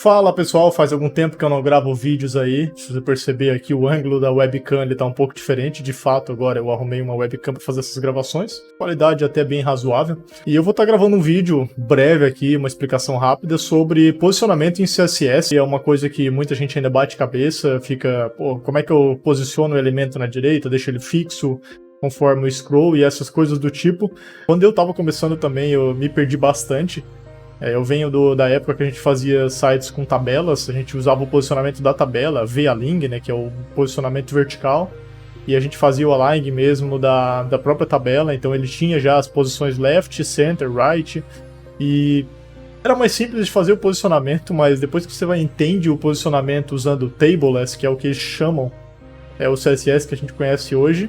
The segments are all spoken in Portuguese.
Fala pessoal, faz algum tempo que eu não gravo vídeos aí. Se você perceber aqui, o ângulo da webcam ele tá um pouco diferente. De fato, agora eu arrumei uma webcam para fazer essas gravações. Qualidade até bem razoável. E eu vou estar gravando um vídeo breve aqui, uma explicação rápida sobre posicionamento em CSS. É uma coisa que muita gente ainda bate cabeça, fica, pô, como é que eu posiciono o elemento na direita, deixo ele fixo conforme o scroll e essas coisas do tipo. Quando eu tava começando também, eu me perdi bastante. Eu venho da época que a gente fazia sites com tabelas, a gente usava o posicionamento da tabela, v-align, né, que é o posicionamento vertical, e a gente fazia o align mesmo da própria tabela, então ele tinha já as posições left, center, right, e era mais simples de fazer o posicionamento, mas depois que você entende o posicionamento usando tableless, que é o que eles chamam, é o CSS que a gente conhece hoje,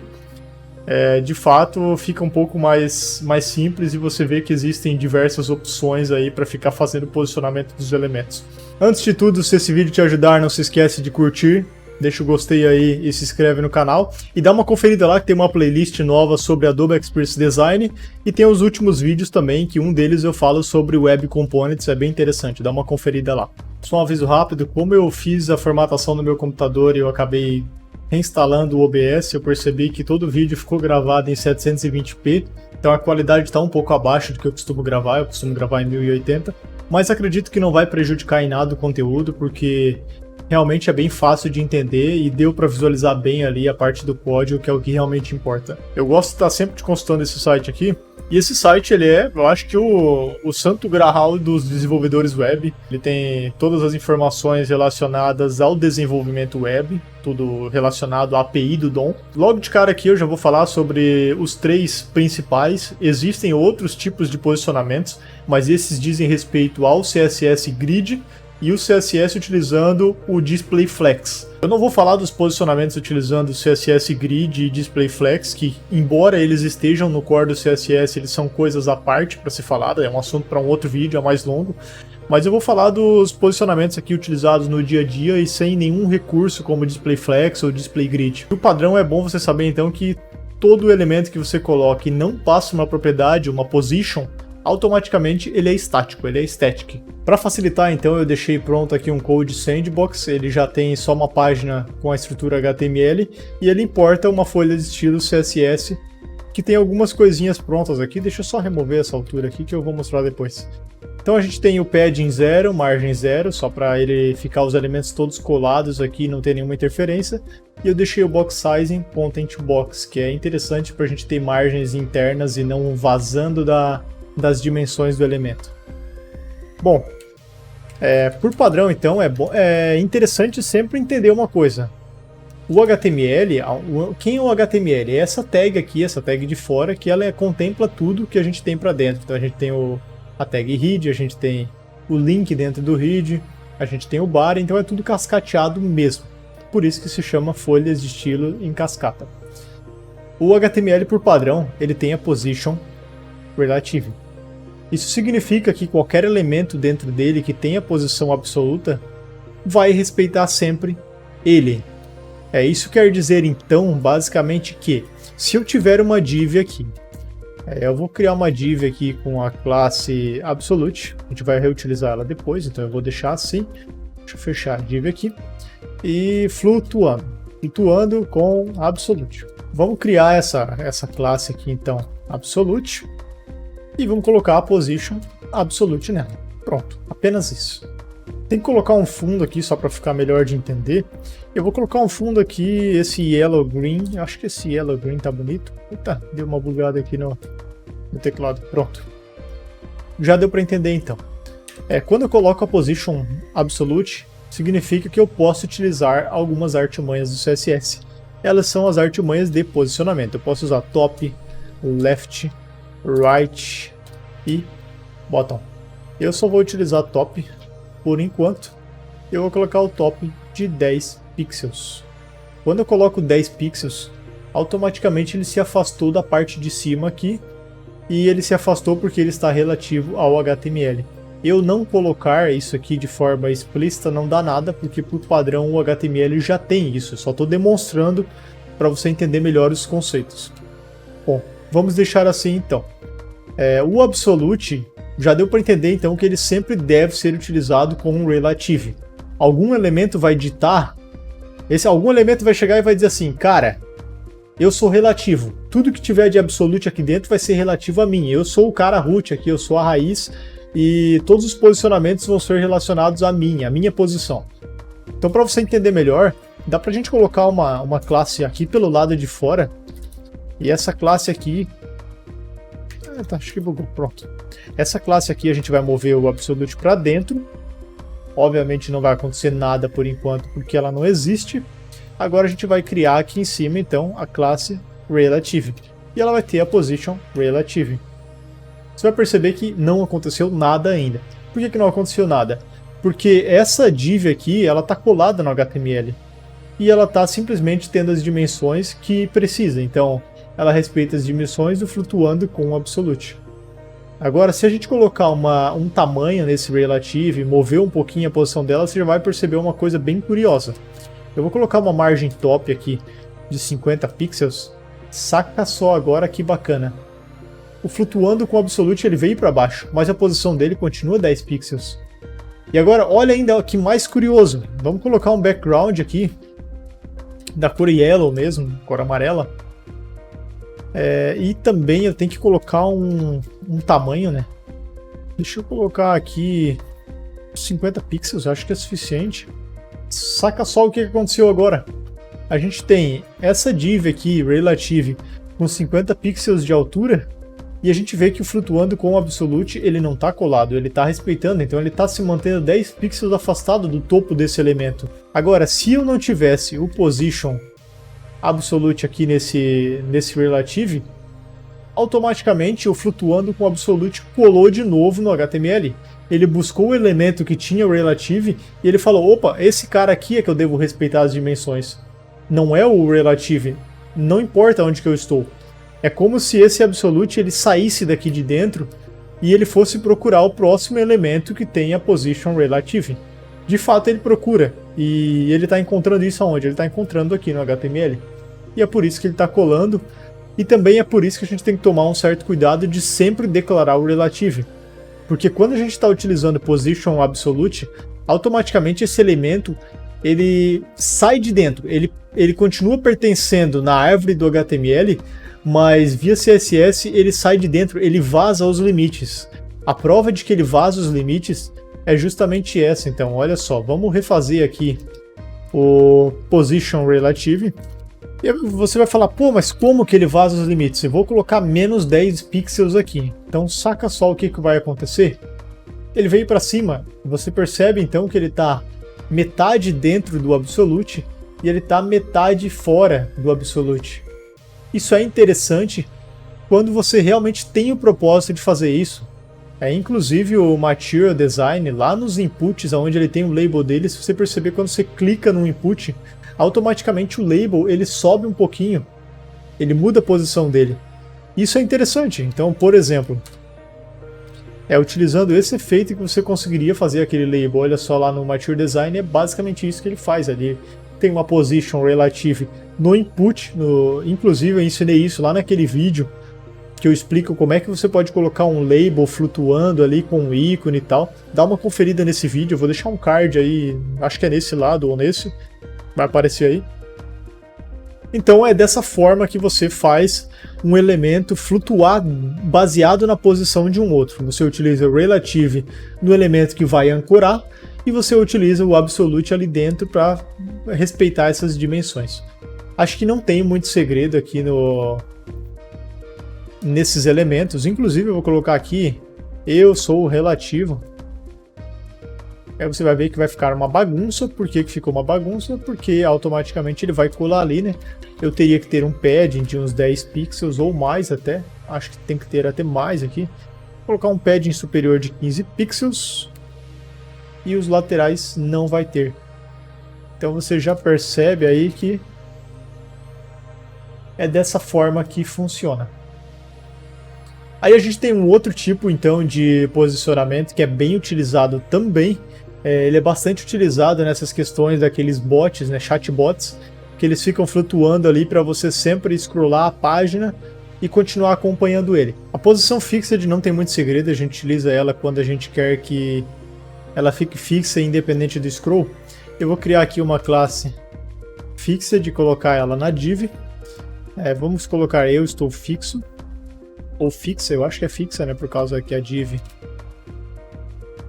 de fato fica um pouco mais simples e você vê que existem diversas opções aí para ficar fazendo o posicionamento dos elementos. Antes de tudo, se esse vídeo te ajudar, não se esquece de curtir, deixa o gostei aí e se inscreve no canal. E dá uma conferida lá que tem uma playlist nova sobre Adobe Experience Design e tem os últimos vídeos também, que um deles eu falo sobre Web Components, é bem interessante, dá uma conferida lá. Só um aviso rápido, como eu fiz a formatação no meu computador e eu acabei reinstalando o OBS, eu percebi que todo o vídeo ficou gravado em 720p, então a qualidade está um pouco abaixo do que eu costumo gravar em 1080, mas acredito que não vai prejudicar em nada o conteúdo, porque realmente é bem fácil de entender e deu para visualizar bem ali a parte do código, que é o que realmente importa. Eu gosto de estar sempre te consultando esse site aqui, e esse site ele eu acho que o santo graal dos desenvolvedores web. Ele tem todas as informações relacionadas ao desenvolvimento web, tudo relacionado à API do DOM. Logo de cara aqui eu já vou falar sobre os três principais. Existem outros tipos de posicionamentos, mas esses dizem respeito ao CSS Grid e o CSS utilizando o DisplayFlex. Eu não vou falar dos posicionamentos utilizando o CSS Grid e DisplayFlex, que embora eles estejam no core do CSS, eles são coisas à parte para ser falado, é um assunto para um outro vídeo, é mais longo. Mas eu vou falar dos posicionamentos aqui utilizados no dia a dia e sem nenhum recurso como DisplayFlex ou DisplayGrid. O padrão é bom você saber então que todo elemento que você coloque e não passa uma propriedade, uma position, automaticamente ele é estático, ele é static. Para facilitar então eu deixei pronto aqui um code sandbox, ele já tem só uma página com a estrutura HTML e ele importa uma folha de estilo CSS que tem algumas coisinhas prontas aqui, deixa eu só remover essa altura aqui que eu vou mostrar depois. Então a gente tem o padding 0, margem 0, só para ele ficar os elementos todos colados aqui e não ter nenhuma interferência. E eu deixei o box sizing content box, que é interessante para a gente ter margens internas e não vazando das dimensões do elemento. Bom, por padrão então é interessante sempre entender uma coisa. O HTML, quem é o HTML? É essa tag aqui, essa tag de fora, que ela contempla tudo que a gente tem para dentro. Então a gente tem a tag head, a gente tem o link dentro do head, a gente tem o bar, então é tudo cascateado mesmo. Por isso que se chama folhas de estilo em cascata. O HTML por padrão, ele tem a position relative. Isso significa que qualquer elemento dentro dele que tenha posição absoluta vai respeitar sempre ele. Isso quer dizer então, basicamente, que se eu tiver uma div aqui, eu vou criar uma div aqui com a classe absolute, a gente vai reutilizar ela depois, então eu vou deixar assim, deixa eu fechar a div aqui, e flutuando com absolute. Vamos criar essa classe aqui então, absolute, e vamos colocar a position absolute nela. Pronto, apenas isso. Tem que colocar um fundo aqui só para ficar melhor de entender. Eu vou colocar um fundo aqui, esse yellow green, acho que esse yellow green tá bonito. Eita, deu uma bugada aqui no teclado, pronto. Já deu para entender então. Quando eu coloco a position absolute, significa que eu posso utilizar algumas artimanhas do CSS. Elas são as artimanhas de posicionamento. Eu posso usar top, left, right e bottom. Eu só vou utilizar top por enquanto. Eu vou colocar o top de 10 pixels. Quando eu coloco 10 pixels, automaticamente ele se afastou da parte de cima aqui, e ele se afastou porque ele está relativo ao HTML. Eu não colocar isso aqui de forma explícita não dá nada, porque por padrão o HTML já tem isso. Eu só estou demonstrando para você entender melhor os conceitos. Bom, vamos deixar assim então. O absolute já deu para entender então que ele sempre deve ser utilizado com um relative. Algum elemento vai ditar, algum elemento vai chegar e vai dizer assim, cara, eu sou relativo, tudo que tiver de absolute aqui dentro vai ser relativo a mim, eu sou o cara root aqui, eu sou a raiz, e todos os posicionamentos vão ser relacionados a minha posição. Então, para você entender melhor, dá pra gente colocar uma classe aqui pelo lado de fora, e essa classe aqui... tá, acho que bugou, pronto. Essa classe aqui a gente vai mover o absolute para dentro, obviamente não vai acontecer nada por enquanto, porque ela não existe. Agora a gente vai criar aqui em cima, então, a classe relative, e ela vai ter a position relative. Você vai perceber que não aconteceu nada ainda. Por que não aconteceu nada? Porque essa div aqui, ela está colada no HTML. E ela está simplesmente tendo as dimensões que precisa. Então, ela respeita as dimensões do flutuando com o absolute. Agora, se a gente colocar um tamanho nesse relative, mover um pouquinho a posição dela, você já vai perceber uma coisa bem curiosa. Eu vou colocar uma margem top aqui de 50 pixels. Saca só agora que bacana. O flutuando com o absolute ele veio para baixo, mas a posição dele continua 10 pixels. E agora, olha ainda que mais curioso. Vamos colocar um background aqui, da cor yellow mesmo, cor amarela. E também eu tenho que colocar um tamanho, né? Deixa eu colocar aqui 50 pixels, acho que é suficiente. Saca só o que aconteceu agora. A gente tem essa div aqui, relative, com 50 pixels de altura. E a gente vê que o flutuando com o absolute ele não está colado, ele está respeitando, então ele está se mantendo 10 pixels afastado do topo desse elemento. Agora, se eu não tivesse o position absolute aqui nesse relative, automaticamente o flutuando com o absolute colou de novo no HTML. Ele buscou o elemento que tinha o relative e ele falou, opa, esse cara aqui é que eu devo respeitar as dimensões. Não é o relative, não importa onde que eu estou. É como se esse absolute ele saísse daqui de dentro e ele fosse procurar o próximo elemento que tem a position relative. De fato ele procura, e ele está encontrando isso aonde? Ele está encontrando aqui no HTML. E é por isso que ele está colando, e também é por isso que a gente tem que tomar um certo cuidado de sempre declarar o relative. Porque quando a gente está utilizando position absolute, automaticamente esse elemento ele sai de dentro, ele continua pertencendo na árvore do HTML, mas via CSS ele sai de dentro, ele vaza os limites. A prova de que ele vaza os limites é justamente essa. Então, olha só, vamos refazer aqui o position relative. E você vai falar, pô, mas como que ele vaza os limites? Eu vou colocar menos 10 pixels aqui. Então, saca só o que vai acontecer. Ele veio para cima, você percebe então que ele está metade dentro do absolute e ele está metade fora do absolute. Isso é interessante quando você realmente tem o propósito de fazer isso. Inclusive o Material Design, lá nos inputs, onde ele tem o label dele, se você perceber, quando você clica no input, automaticamente o label ele sobe um pouquinho, ele muda a posição dele. Isso é interessante. Então, por exemplo, utilizando esse efeito que você conseguiria fazer aquele label. Olha só, lá no Material Design é basicamente isso que ele faz ali. Tem uma position relative no input, inclusive eu ensinei isso lá naquele vídeo que eu explico como é que você pode colocar um label flutuando ali com um ícone e tal. Dá uma conferida nesse vídeo, eu vou deixar um card aí, acho que é nesse lado ou nesse, vai aparecer aí. Então é dessa forma que você faz um elemento flutuar baseado na posição de um outro. Você utiliza o relative no elemento que vai ancorar e você utiliza o absolute ali dentro para respeitar essas dimensões. Acho que não tem muito segredo aqui nesses elementos. Inclusive eu vou colocar aqui, eu sou o relativo. Aí você vai ver que vai ficar uma bagunça. Por que ficou uma bagunça? Porque automaticamente ele vai colar ali, né? Eu teria que ter um padding de uns 10 pixels ou mais até. Acho que tem que ter até mais aqui. Vou colocar um padding superior de 15 pixels. E os laterais não vai ter. Então você já percebe aí que é dessa forma que funciona. Aí a gente tem um outro tipo então de posicionamento que é bem utilizado também. Ele é bastante utilizado nessas questões daqueles bots, né, chatbots, que eles ficam flutuando ali para você sempre scrollar a página e continuar acompanhando ele. A posição fixed não tem muito segredo, a gente utiliza ela quando a gente quer que ela fique fixa independente do scroll. Eu vou criar aqui uma classe fixed e colocar ela na div. Vamos colocar eu estou fixo, ou fixa, eu acho que é fixa, né, por causa que a div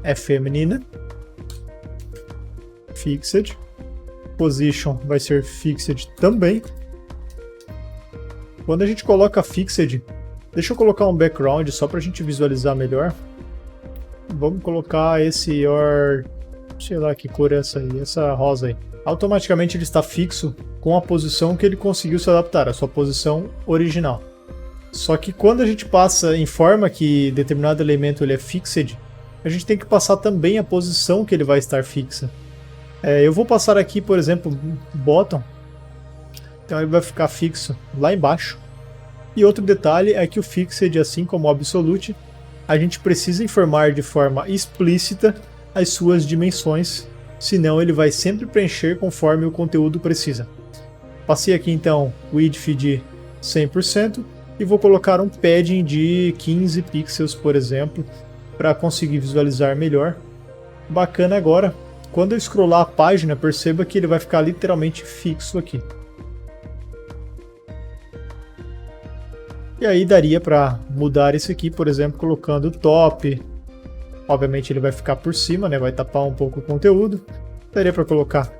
é feminina. Fixed. Position vai ser fixed também. Quando a gente coloca fixed, deixa eu colocar um background só para a gente visualizar melhor. Vamos colocar esse sei lá que cor é essa aí, essa rosa aí. Automaticamente ele está fixo com a posição que ele conseguiu se adaptar, a sua posição original. Só que quando a gente informa que determinado elemento ele é fixed, a gente tem que passar também a posição que ele vai estar fixa. Eu vou passar aqui, por exemplo, bottom. Então ele vai ficar fixo lá embaixo. E outro detalhe é que o fixed, assim como o absolute, a gente precisa informar de forma explícita as suas dimensões, senão ele vai sempre preencher conforme o conteúdo precisa. Passei aqui então o width de 100% e vou colocar um padding de 15 pixels, por exemplo, para conseguir visualizar melhor. Bacana agora. Quando eu scrollar a página, perceba que ele vai ficar literalmente fixo aqui. E aí daria para mudar isso aqui, por exemplo, colocando top. Obviamente ele vai ficar por cima, né? Vai tapar um pouco o conteúdo. Daria para colocar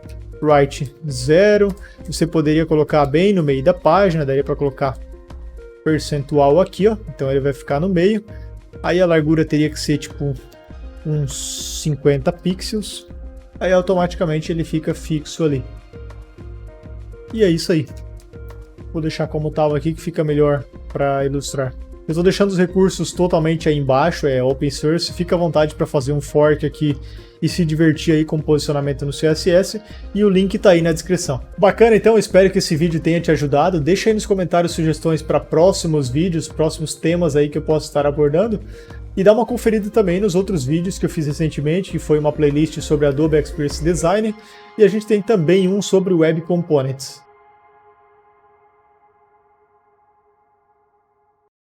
right 0. Você poderia colocar bem no meio da página, daria para colocar percentual aqui, ó. Então ele vai ficar no meio. Aí a largura teria que ser tipo uns 50 pixels. Aí automaticamente ele fica fixo ali. E é isso aí. Vou deixar como estava aqui que fica melhor para ilustrar. Eu estou deixando os recursos totalmente aí embaixo, é open source. Fica à vontade para fazer um fork aqui e se divertir aí com posicionamento no CSS. E o link está aí na descrição. Bacana, então, espero que esse vídeo tenha te ajudado. Deixa aí nos comentários sugestões para próximos vídeos, próximos temas aí que eu posso estar abordando. E dá uma conferida também nos outros vídeos que eu fiz recentemente, que foi uma playlist sobre Adobe Experience Design, e a gente tem também um sobre Web Components.